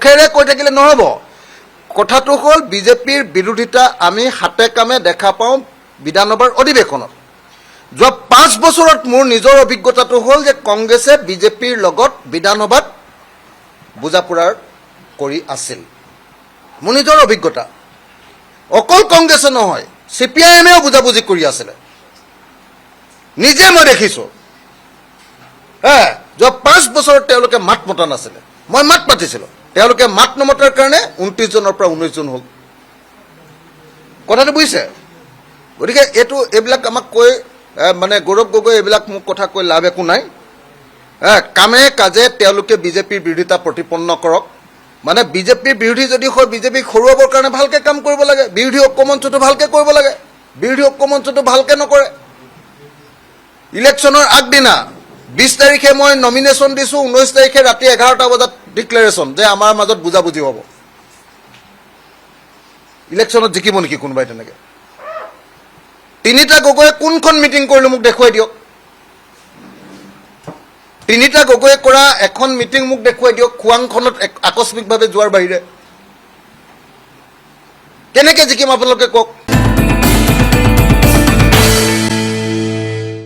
মুখেৰে কৈ থাকিলে নহ'ব কথাটো হ'ল বিজেপিৰ বিৰোধিতা আমি হাতে কামে দেখা পাওঁ বিধানসভাৰ অধিৱেশনত যোৱা 5 বছৰত মোৰ নিজৰ অভিজ্ঞতাটো হ'ল যে কংগ্ৰেছে বিজেপিৰ লগত বিধানসভাত বুজাপুৰাৰ কৰি আছিল মোৰ নিজৰ অভিজ্ঞতা অকল কংগ্ৰেছে নহয় CPIMও বুজাবুজি কৰি আছিলে নিজে মই দেখিছোঁ যোৱা 5 বছৰত তেওঁলোকে মাত মতা নাছিলে মই মাত মাতিছিলোঁ তেওঁলোকে মাত নমতাৰ কাৰণে 29 জনৰ পৰা 19 জন হ'ল কথাটো বুজিছে গতিকে এইবিলাক আমাক কৈ মানে গৌৰৱ গগৈ এইবিলাক মোক কথা কৈ লাভ একো নাই কামে কাজে তেওঁলোকে বিজেপিৰ বিৰোধিতা প্ৰতিপন্ন কৰক মানে বিজেপিৰ বিৰোধী যদি হয় বিজেপিক হৰুৱাবৰ কাৰণে ভালকৈ কাম কৰিব লাগে বিৰোধী ঐক্যমঞ্চটো ভালকৈ কৰিব লাগে বিৰোধী ঐক্যমঞ্চটো ভালকৈ নকৰে ইলেকশ্যনৰ আগদিনা 20 তাৰিখে মই নমিনেশ্যন দিছোঁ 19 তাৰিখে ৰাতি 11টা বজাত ডিক্লেৰেশ্যন যে আমাৰ মাজত বুজাবুজি হ'ব ইলেকশ্যনত জিকিব নেকি কোনোবাই তেনেকৈ 3টা গগৈয়ে কোনখন মিটিং কৰিলোঁ মোক দেখুৱাই দিয়ক 3টা গগৈয়ে কৰা এখন মিটিং মোক দেখুৱাই দিয়ক খুৱাংখনত আকস্মিকভাৱে যোৱাৰ বাহিৰে কেনেকৈ জিকিম আপোনালোকে কওক